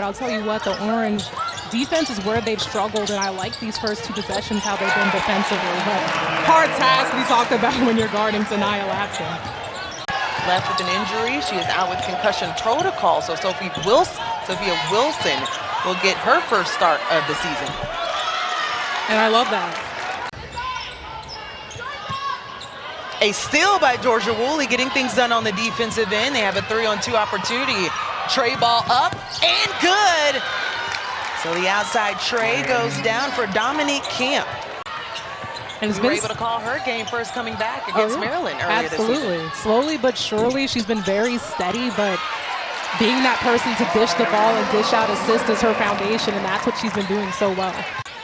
but I'll tell you what, the Orange defense is where they've struggled, and I like these first two possessions, how they've been defensively. But hard task we talked about when you're guarding Makayla Latson. Left with an injury. She is out with concussion protocol, so Sophia Wilson will get her first start of the season. And I love that. A steal by Georgia Woolley, getting things done on the defensive end. They have a 3-on-2 opportunity. Tray ball up and good. So the outside tray goes down for Dominique Camp. And we were able to call her game first coming back against Maryland earlier this season. Absolutely. Slowly but surely, she's been very steady, but being that person to dish the ball and dish out assists is her foundation, and that's what she's been doing so well.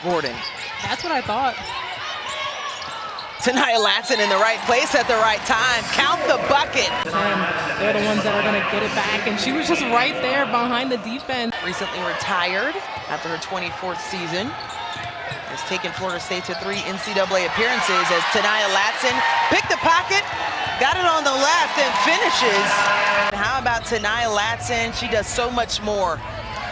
Gordon. That's what I thought. Makayla Latson in the right place at the right time. Count the bucket. And they're the ones that are going to get it back, and she was just right there behind the defense. Recently retired after her 24th season. Has taken Florida State to 3 NCAA appearances as Makayla Latson picked the pocket, got it on the left, and finishes. And how about Makayla Latson? She does so much more.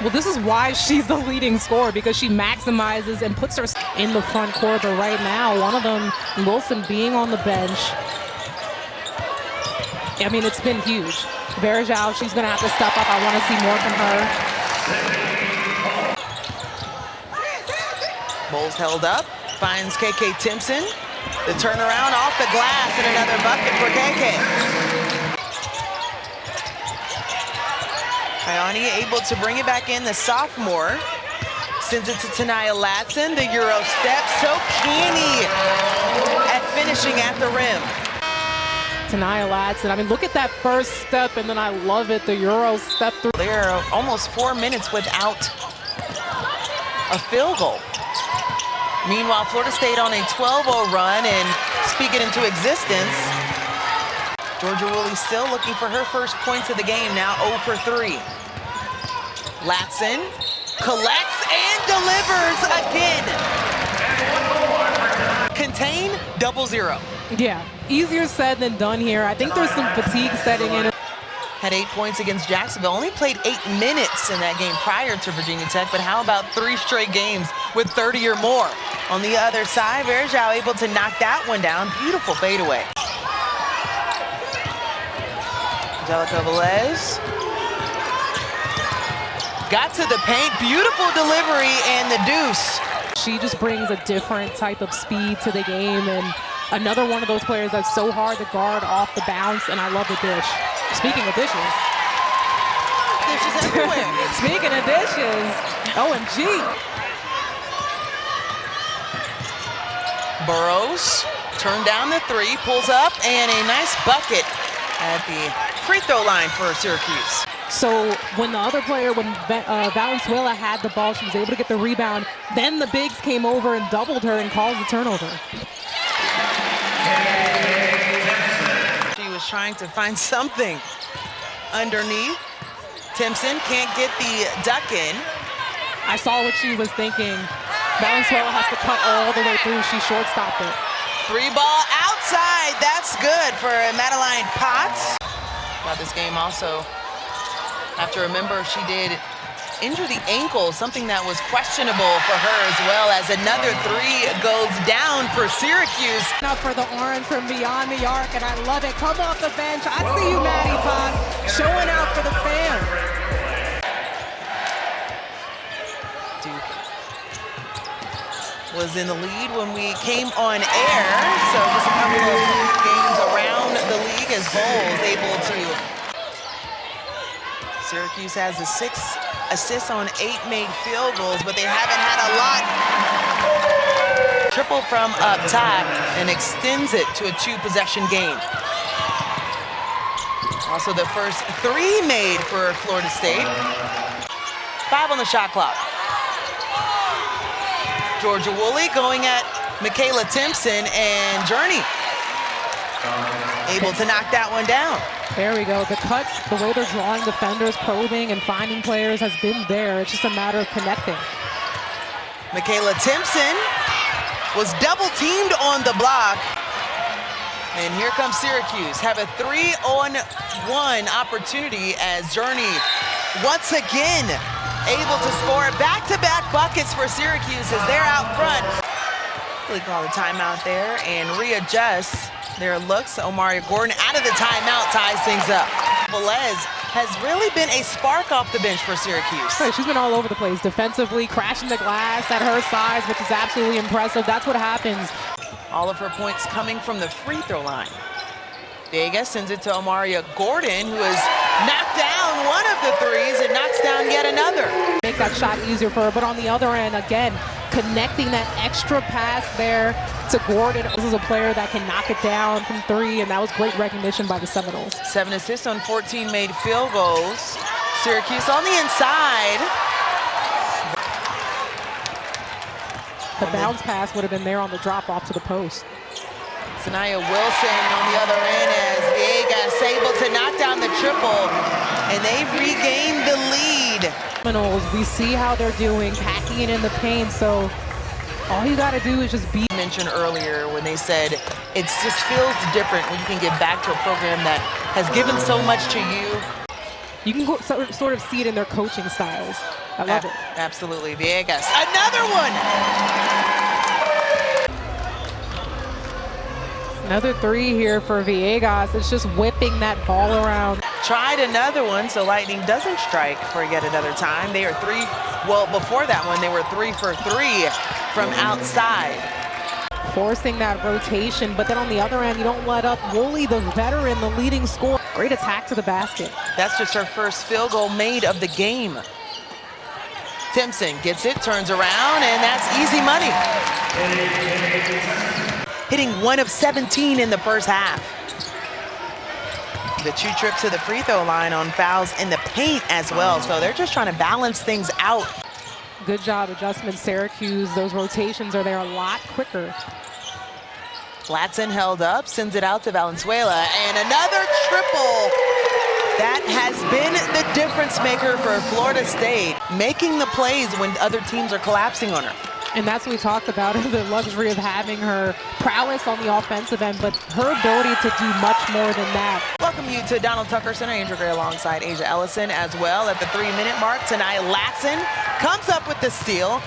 Well, this is why she's the leading scorer, because she maximizes and puts her in the front court. But right now, one of them, Wilson, being on the bench, I mean, it's been huge. Verjao, she's going to have to step up. I want to see more from her. Bowles held up, finds Makayla Timpson. The turnaround off the glass and another bucket for KK. Ioni able to bring it back in, the sophomore. Sends it to Makayla Latson, the Euro step. So canny at finishing at the rim. Makayla Latson, I mean, look at that first step, and then I love it, the Euro step through. They're almost 4 minutes without a field goal. Meanwhile, Florida State on a 12-0 run, and speak it into existence. Georgia Woolley still looking for her first points of the game, now 0 for 3. Latson collects and delivers again. Contain, 0-0. Yeah, easier said than done here. I think there's some fatigue setting in. Had 8 points against Jacksonville. Only played 8 minutes in that game prior to Virginia Tech, but how about 3 straight games with 30 or more? On the other side, Verjao able to knock that one down. Beautiful fadeaway. Angelica Velez got to the paint, beautiful delivery, and the deuce. She just brings a different type of speed to the game, and another one of those players that's so hard to guard off the bounce, and I love the dish. Speaking of dishes. Dishes everywhere. Speaking of dishes, OMG. Burrows turned down the 3, pulls up, and a nice bucket at the free throw line for Syracuse. So when the other player, when Valenzuela had the ball, she was able to get the rebound. Then the bigs came over and doubled her and caused the turnover. She was trying to find something underneath. Timpson can't get the duck in. I saw what she was thinking. Valenzuela has to cut all the way through. She short-stopped it. 3 ball outside. That's good for Madeline Potts. About this game also, have to remember she did injure the ankle, something that was questionable for her, as well as another 3 goes down for Syracuse. Now for the Orange from beyond the arc, and I love it. Come off the bench. I see you, Maddie Potts, showing out for the fans. Duke was in the lead when we came on air, so just a couple of games around the league as Bowles able to. Syracuse has the 6 assists on 8 made field goals, but they haven't had a lot. Triple from up top and extends it to a 2-possession game. Also the first 3 made for Florida State. 5 on the shot clock. Georgia Woolley going at Makayla Timpson, and Journey able to knock that one down. There we go. The cuts, the way they're drawing defenders, probing and finding players has been there. It's just a matter of connecting. Makayla Timpson was double teamed on the block. And here comes Syracuse. Have a 3-on-1 opportunity as Journey once again able to score back-to-back buckets for Syracuse as they're out front. Really call a timeout there and readjust their looks. Omaria Gordon out of the timeout ties things up. Velez has really been a spark off the bench for Syracuse. Right, she's been all over the place defensively, crashing the glass at her size, which is absolutely impressive. That's what happens. All of her points coming from the free throw line. Vega sends it to Omaria Gordon, who has knocked down one of the threes and knocks down yet another. Make that shot easier for her, but on the other end, again, connecting that extra pass there to Gordon. This is a player that can knock it down from three, and that was great recognition by the Seminoles. 7 assists on 14 made field goals. Syracuse on the inside. The bounce pass would have been there on the drop off to the post. Sanaya Wilson on the other end as Viegas able to knock down the triple, and they've regained the lead. Seminoles, we see how they're doing, packing it in the paint, so all you got to do is just be. Mentioned earlier when they said it just feels different when you can get back to a program that has given so much to you. You can sort of see it in their coaching styles. I love it. Absolutely. Viegas, another one! Another three here for Viegas. It's just whipping that ball around. Tried another one, so Lightning doesn't strike for yet another time. They are before that one, they were 3 for 3 from outside. Forcing that rotation, but then on the other end, you don't let up. Woolley, the veteran, the leading scorer. Great attack to the basket. That's just her first field goal made of the game. Timpson gets it, turns around, and that's easy money. Hitting 1 of 17 in the first half. The 2 trips to the free throw line on fouls in the paint as well, so they're just trying to balance things out. Good job adjustment, Syracuse. Those rotations are there a lot quicker. Latson held up, sends it out to Valenzuela, and another triple. That has been the difference maker for Florida State, making the plays when other teams are collapsing on her. And that's what we talked about, the luxury of having her prowess on the offensive end, but her ability to do much more than that. Welcome you to Donald Tucker Center. Andrew Gray alongside Asia Ellison as well. At the 3-minute mark tonight, Latson comes up with the steal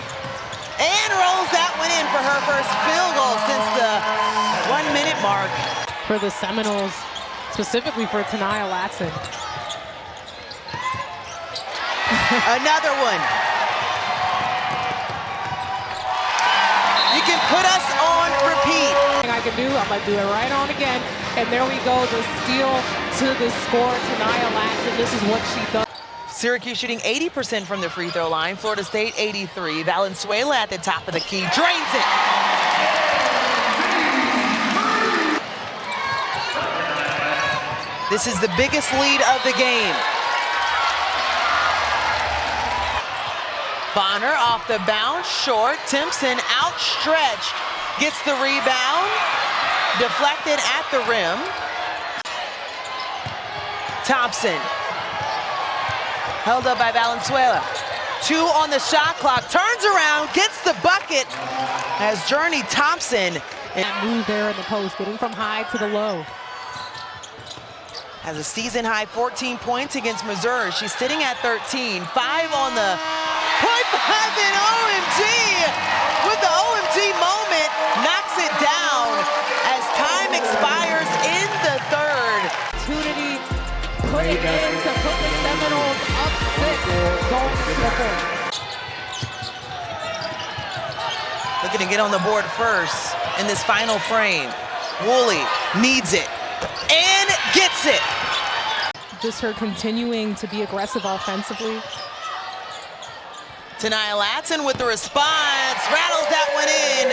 and rolls that one in for her first field goal since the 1-minute mark. For the Seminoles, specifically for Tanaya Latson. Another one. You can put us on repeat. I can do, I'm going to do it right on again. And there we go, the steal to the score, Tanaya Latson. This is what she does. Syracuse shooting 80% from the free throw line. Florida State 83. Valenzuela at the top of the key, drains it. This is the biggest lead of the game. Bonner off the bounce, short. Timpson outstretched, gets the rebound, deflected at the rim. Thompson, held up by Valenzuela. 2 on the shot clock, turns around, gets the bucket as Journey Thompson. That move there in the post, getting from high to the low. Has a season-high 14 points against Missouri. She's sitting at 13, 5 on the point five, and OMG with the OMG moment knocks it down as time expires in the third. Opportunity, put it in to put the Seminoles up 6, going to the fourth. Looking to get on the board first in this final frame. Woolley needs it and gets it. Just her continuing to be aggressive offensively. Tanaya Latson with the response, rattles that one in.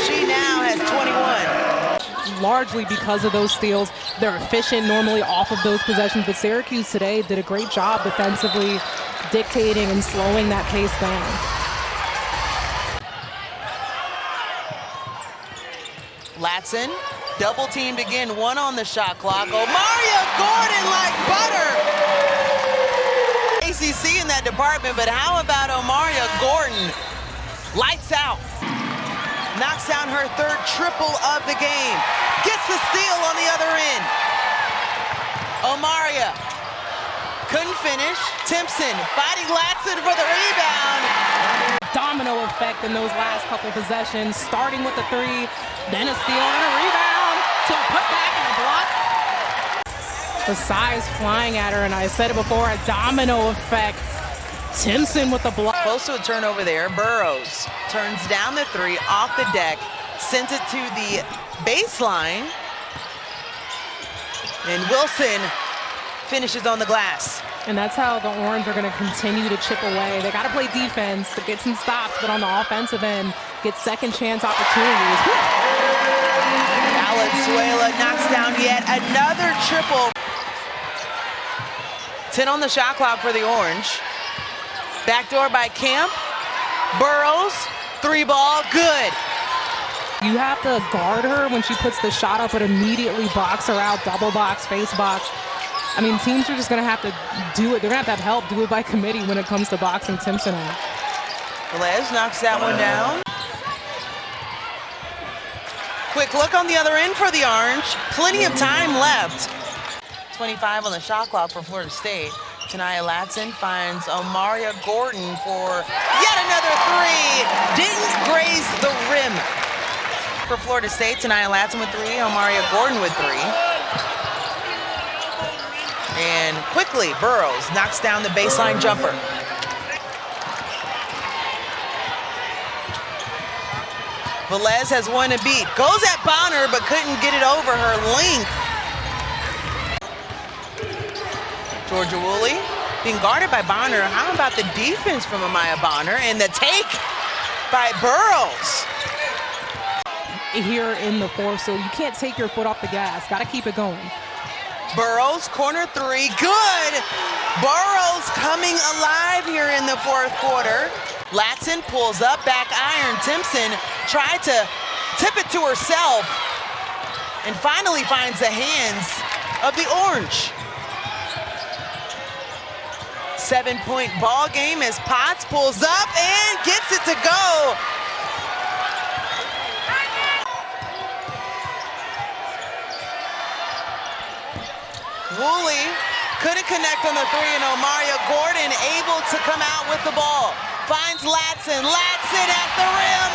She now has 21. Largely because of those steals. They're efficient normally off of those possessions, but Syracuse today did a great job defensively, dictating and slowing that pace down. Latson, double teamed again, 1 on the shot clock. Omaria Gordon like butter. ACC in that department, but how about Omaria Gordon? Lights out. Knocks down her 3rd triple of the game. Gets the steal on the other end. Omaria Couldn't finish. Timpson fighting Latson for the rebound. Domino effect in those last couple possessions, starting with the three, then a steal and a rebound to a putback and a block. The size flying at her, and I said it before, a domino effect. Timpson with the block. Close to a turnover there. Burrows turns down the three off the deck, sends it to the baseline, and Wilson finishes on the glass. And that's how the Orange are going to continue to chip away. They got to play defense to get some stops, but on the offensive end, get second chance opportunities. Valenzuela knocks down yet another triple. 10 on the shot clock for the Orange. Backdoor by Camp. Burrows, three ball, good. You have to guard her when she puts the shot up, but immediately box her out, double box, face box. I mean, teams are just going to have to do it. They're going to have help do it by committee when it comes to boxing Timpson out. Velez knocks that one down. Quick look on the other end for the Orange. Plenty of time left. 25 on the shot clock for Florida State. Tanaya Latson finds Omaria Gordon for yet another three. Didn't graze the rim. For Florida State, Tanaya Latson with three, Omaria Gordon with three. And quickly, Burrows knocks down the baseline jumper. Velez has one to beat. Goes at Bonner, but couldn't get it over her length. Georgia Woolley being guarded by Bonner. How about the defense from Amaya Bonner? And the take by Burrows. Here in the fourth, so you can't take your foot off the gas. Got to keep it going. Burrows, corner three, good. Burrows coming alive here in the fourth quarter. Latson pulls up, back iron. Timpson tried to tip it to herself and finally finds the hands of the Orange. 7-point ball game as Potts pulls up and gets it to go. Woolley couldn't connect on the three, and Omaria Gordon able to come out with the ball. Finds Latson. Latson at the rim.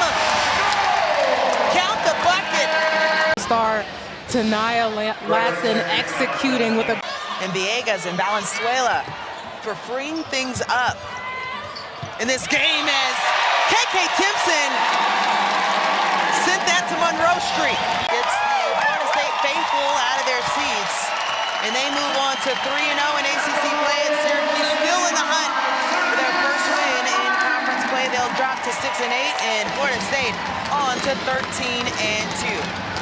Count the bucket. Star Tanaya Latson executing with a... And Villegas and Valenzuela for freeing things up in this game as KK Timpson sent that to Monroe Street. Gets the Florida State faithful out of their seats. And they move on to 3-0 in ACC play. And Syracuse still in the hunt for their first win in conference play. They'll drop to 6-8, and Florida State on to 13-2.